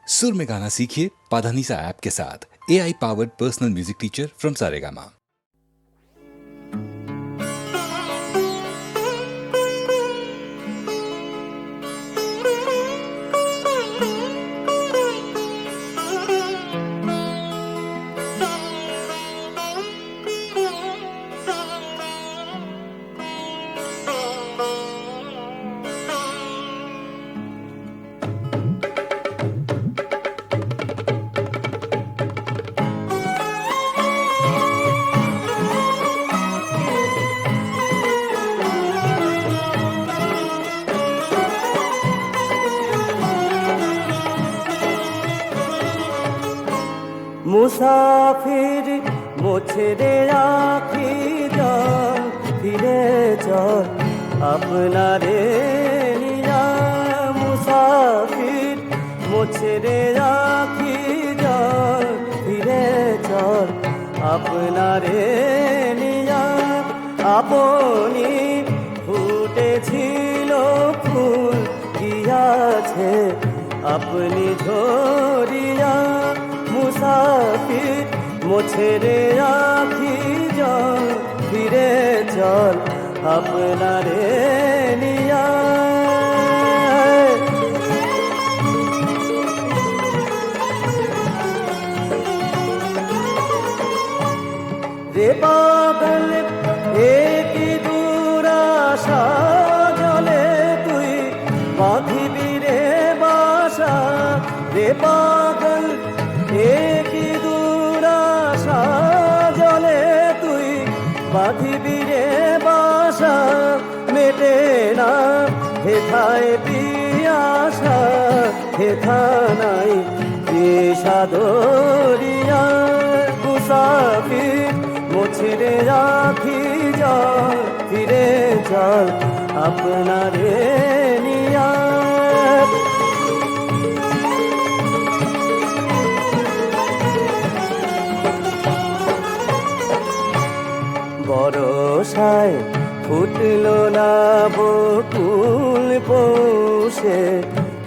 सुर में गाना सीखिए पाधानीसा ऐप के साथ। AI powered personal music teacher from Saregama. মুসাফির মোছেরে রাখি যান ফিরে চল আপনারে নিয়া মুসাফির মোছেরে রাখি যান ফিরে চল আপনারে নিয়া আপনি ফুটেছিল ফুল গিয়াছে আপনি ঝরিয়া মুসাফির মোছেরে রাখি যান ফিরে চল আপনারে নিয়া রে পাগল এক দুরাশা জলে তুই বাঁধিবি রে বাসা রে পাগল এক দুরাশা জলে তুই বাঁধিবি রে বাসা মেটে না হেথায় পিয়াসা হেথা নাই বিষাদরিয়া মুসাফির মোছেরে রাখি যান ফিরে চল আপনারে নিয়া বরষায় ফুটল না বকুল পৌষে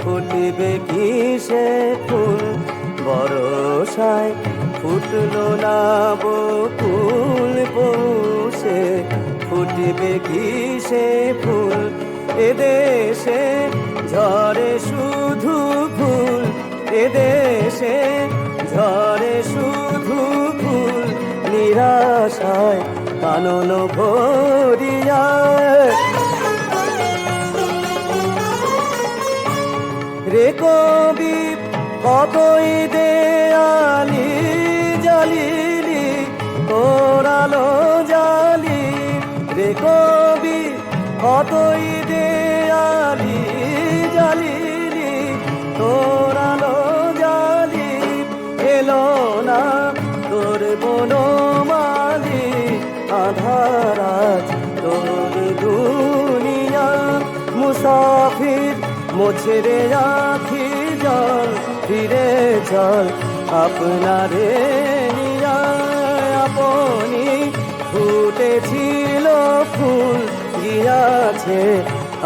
ফুটবে কিসে ফুল বরষায় ফুটল না বকুল পৌষে ফুটবে কিসে ফুল এদেশে ঝরে শুধু ফুল এদেশে ঝরে শুধু ফুল নিরাশায় কানন ভরিয়া রে কবি কতই দেয়ালি জালিলি তোরালো জালি রে কবি কতই দেয়ালি জালিলি তোরালো জালি এলো না তোর বনমালি আধারাজ তোর দুনিয়া মুসাফির মোছেরে রাখি যান ফিরে চল আপনারে নিয়া আপনি ফুটেছিল ফুল গিয়াছে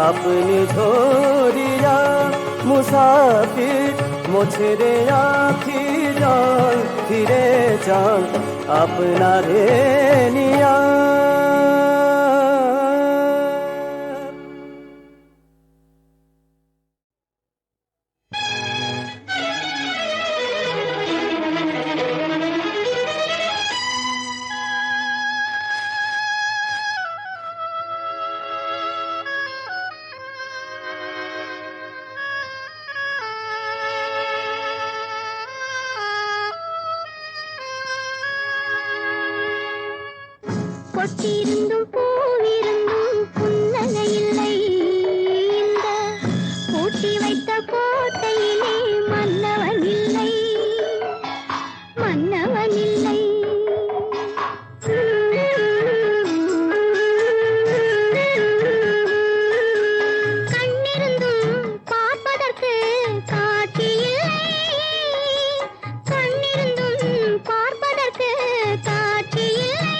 আপনি ঝরিয়া মুসাফির মোছেরে রাখি যান ফিরে চল আপনারে নিয়া பொட்டிருந்தும் பூவிருந்தும் புன்னகை இல்லை இந்த பூட்டி வைத்த கோட்டையிலே மன்னவன் இல்லை மன்னவன் இல்லை கண்ணிருந்தும் பார்ப்பதற்கு காட்சி இல்லை கண்ணிருந்தும் பார்ப்பதற்கு காட்சி இல்லை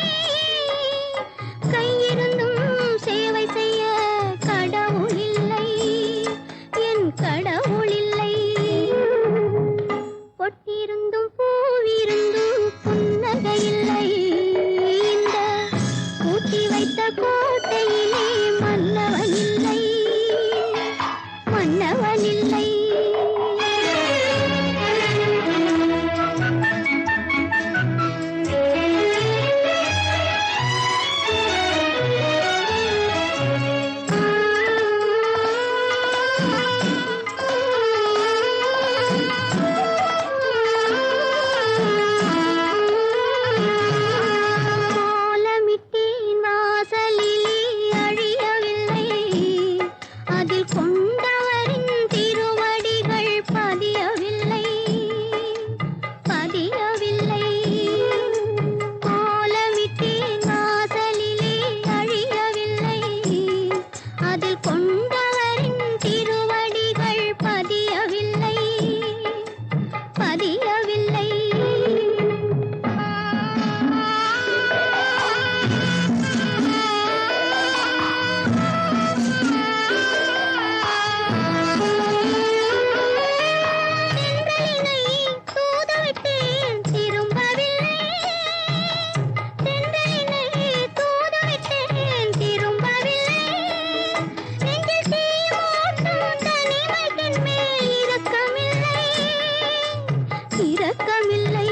இரக்கமில்லை.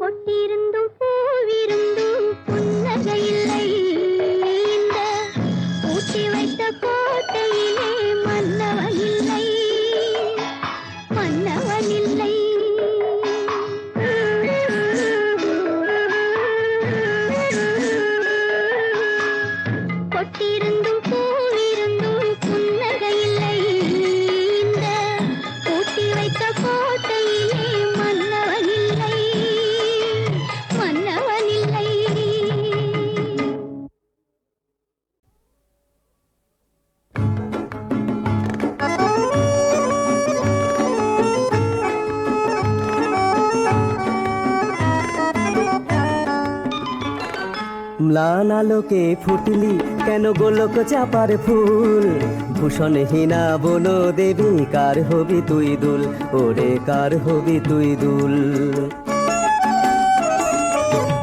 பொட்டிருந்தும் பூவிருந்தும் புன்னகையில்லை. இந்த பூட்டி வைத்த கோட்டையிலே மன்னவன் இல்லை, மன்னவன் இல்லை. பொட்டிருந்தும் பூவிருந்தும் புன்னகையில்லை. இந்த பூட்டி வைத்த கோட்டையிலே மன்னவன் இல்லை, மன்னவன் இல்லை. ম্লান আলোকে ফুটলি কেন গোলক চাপার ফুল, ভূষণহীনা বন দেবী কার হবি তুই দুল, ওরে কার হবি তুই দুল।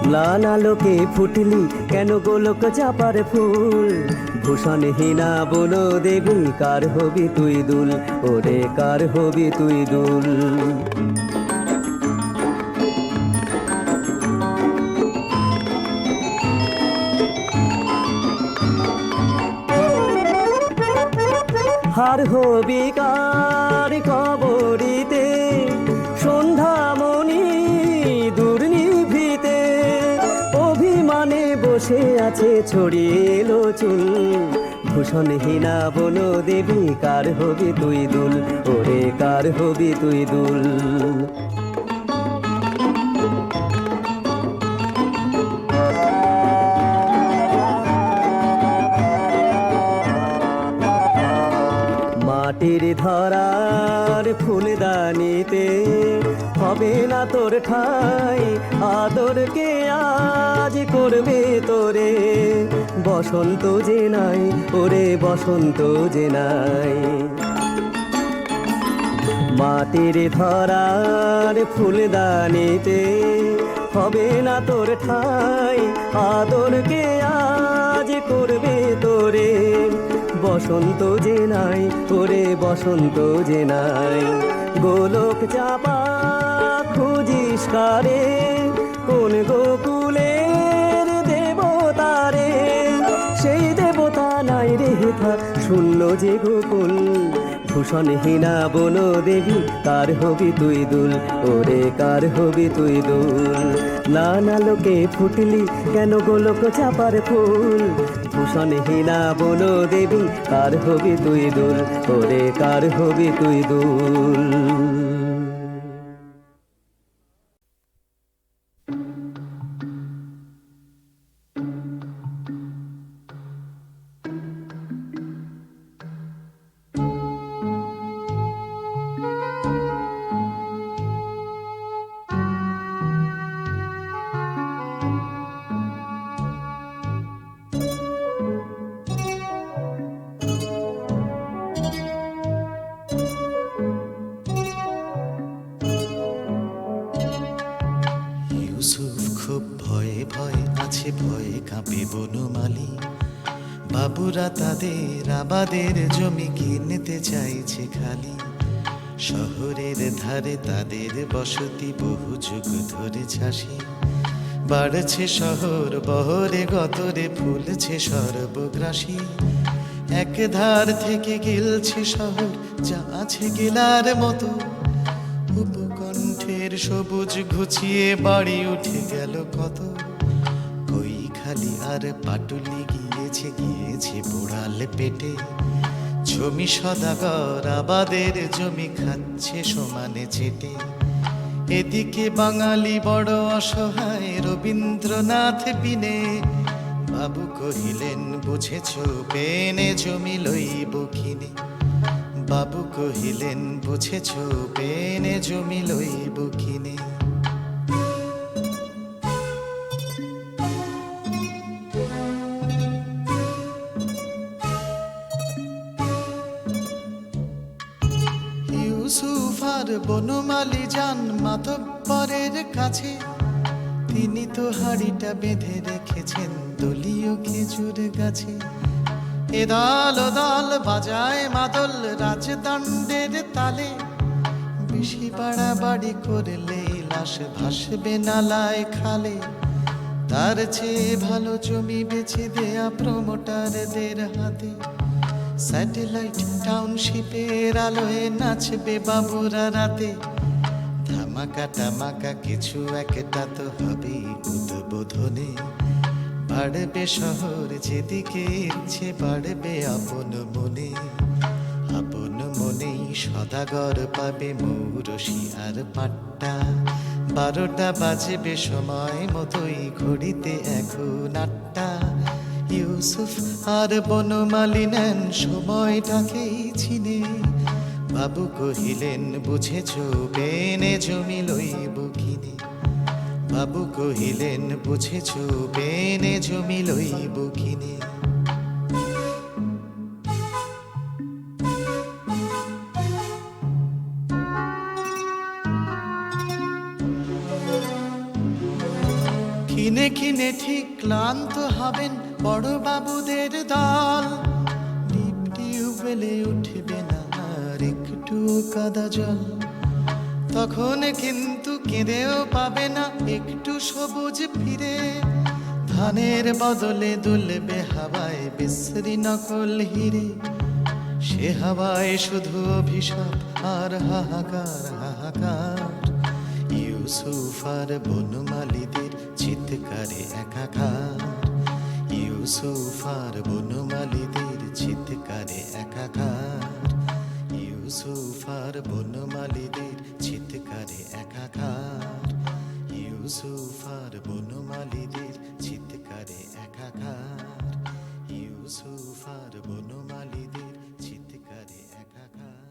ম্লান আলোকে ফুটলি কেন গোলক চাপার ফুল, ভূষণহীনা বন দেবী কার হবি তুই দুল, ওরে কার হবি তুই দুল। হার হবি কার কবরিতে সন্ধ্যামণি দুর্নিভিতে, অভিমানে বসে আছে ছড়িয়ে এলো চুল, ভূষণহীনা বন দেবী কার হবি তুই দুল, ওরে কার হবি তুই দুল। মাটির ধরার ফুলদানিতে হবে না তোর ঠাই, আদরকে আজ করবে তোরে বসন্ত যে নাই, ওরে বসন্ত যে নাই। মাটির ধরার ফুলদানিতে হবে না তোর ঠাই, আদরকে আজ করবে তোরে বসন্ত যে নাই, ওরে বসন্ত যে নাই। গোলক চাপা খুঁজিস কারে, কোন গোকুলের দেবতারে, সেই দেবতা নাই রে হেথা শূন্য যে গোকুল, ভূষণহীনা বন দেবী কার হবি তুই দুল, ওরে কার হবি তুই দুল। ম্লান আলোকে ফুটলি কেন গোলক চাপার ফুল, ভূষণহীনা বন দেবী কার হবি তুই দুল, ওরে কার হবি তুই দুল। ইউসুফ খুব ভয়ে ভয়ে আছে, ভয়ে কাঁপে বনমালী, বাবুরা তাদের আবাদের জমি কিনতে চাইছে খালি, শহরের ধারে তাদের বসতি বহু যুগ ধরে ছাসি, বাড়ছে শহর বহরে গতরে ফুলছে সর্বগ্রাসী, এক ধার থেকে গিলছে শহর যা আছে গেলার মতো, উপকণ্ঠের সবুজ ঘুচিয়ে বাড়ি উঠে গেল কত, কই খালি আর পাটুলি গিয়েছে গিয়েছে পোড়াল পেটে, জমি সদাগর আবাদের জমি খাচ্ছে সমানে চেটে, এদিকে বাঙালি বড় অসহায় রবীন্দ্রনাথ বিনে, বাবু কহিলেন বুঝেছ পেনে জমি লইব কিনে, বাবু কহিলেন বুঝেছ পেনে জমি লইব কিনে। ইউসুফ আর বনমালী যান মাতব্বরের কাছে, তিনি তো হাড়িটা বেঁধে রেখেছেন দলীয় খেজুর গাছে, এ দল দল বাজায় মাদল রাজদণ্ডের তালে, বেশি বাড়াবাড়ি করলে লাশ ভাসবে নালায় খালে। তার চেয়ে ভালো জমি বেচে দেয়া প্রমোটারদের হাতে। স্যাটেলাইট টাউনশিপের আলোয় নাচবে বাবুরা রাতে। ধামাকা টামাকা কিছু একটা তো হবেই উদ্বোধনে। বাড়বে শহর যেদিকে ইচ্ছে বাড়বে আপন মনে। আপন মনেই সদাগর পাবে মৌরসি আর পাট্টা। 12টা বাজবে সময় মতোই ঘড়িতে এখন 8টা। ইউসুফ আর বনমালী নেন সময়টাকেই চিনে। বাবু কহিলেন বুঝেছ বেনে জমি লইব কিনে। বাবু কহিলেন বুঝেছ বেনে জমি লইব কিনে। কিনে কিনে ঠিক ক্লান্ত হবেন বড় বাবুদের দল। ডিপ টিউবওয়েলে উঠবে না আর একটু কাদা জল। তখন কিন্তু কেঁদেও পাবে না একটু সবুজ ফিরে। ধানের বদলে দুলবে হাওয়ায় বিশ্রী নকল হিরে। সে হাওয়ায় শুধু অভিশাপ আর হাহাকার হাহাকার। ইউসুফ আর বনমালীদের চিৎকারে একাকার। ইউসুফ আর বনমালীদের চিৎকারে একাকার। ইউসুফ আর বনমালীদের চিৎকারে একাকার। ইউসুফ আর বনমালীদের চিৎকারে একাকার। ইউসুফ আর বনমালীদের চিৎকারে একাকার।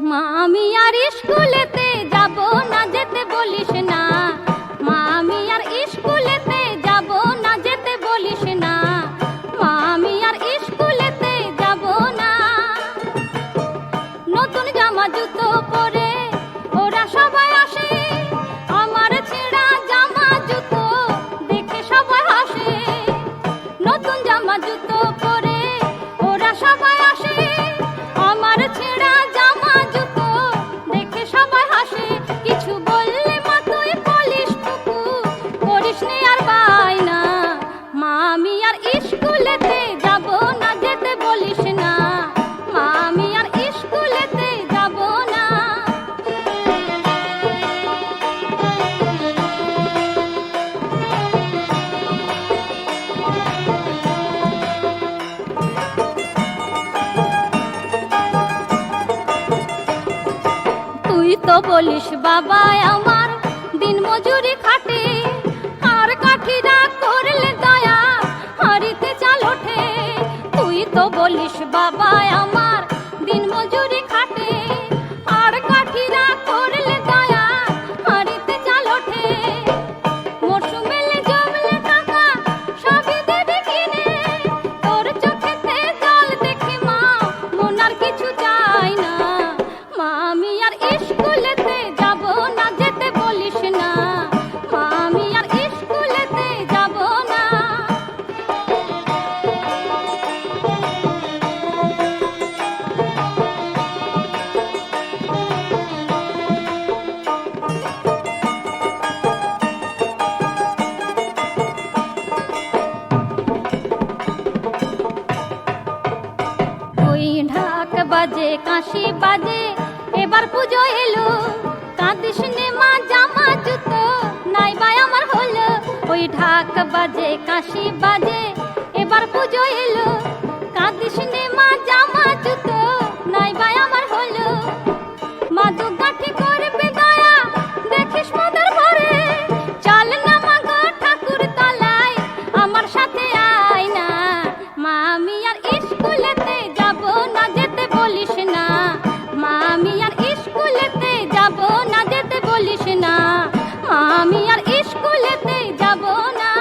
মা আমি আর স্কুলেতে যাব না যেতে বলিস না। মা আমি আর স্কুলেতে যাব না যেতে বলিস না। মা আমি আর স্কুলেতে যাব না। নতুন জামা জুতো পরে ওরা সবাই আসে। আমার ছেঁড়া জামা জুতো দেখে সবাই হাসে। নতুন জামা জুতো পরে ওরা সবাই আসে। আমার ছেঁড়া জামা জুতো দেখে সবাই হাসে। কিছু বললে মা তুই বলিস টুকু করিস নে আর বায়না। মা আমি আর স্কুলেতে যাব না যেতে বলিস না। মা আমি আর স্কুলেতে যাব না। তুই তো বলিস বাবা আমার দিন মজুরি খাটে। আর কাঠিরা করলে দয়া হাড়িতে চাল ওঠে। তুই তো বলিস বাবা আমার দিন মজুরি খাটে। আর কাঠিরা করলে দয়া হাড়িতে চাল ওঠে। মরশুমেলে জমলে টাকা সবই দেবে কিনে। তোর চোখেতে জল দেখে মা মন আর কিছু চায় না। মা আমি আর স্কুলেতে যাব না যেতে বলিস না। মা আমি আর স্কুলেতে যাব না। ওই ঢাক বাজে কাশি বাজে এবার পুজো এলো। কাঁদিস নে মা জামা জুতো নাই বাই আমার হলো। ওই ঢাক বাজে কাশি বাজে এবার পুজো এলো। কাঁদিস নে মা জামা জুতো নাই বাই আমার হলো। মা দুগাঠি করবে দয়া দেখিস মোদের ঘরে। চল না মা গো ঠাকুর তলায় আমার সাথে আয় না। মা আমি আর স্কুলেতে যাব না যেতে বলিস না। মা আমি আর স্কুলেতে যাব না যেতে বলিস না। মা আমি আর স্কুলেতে যাব না।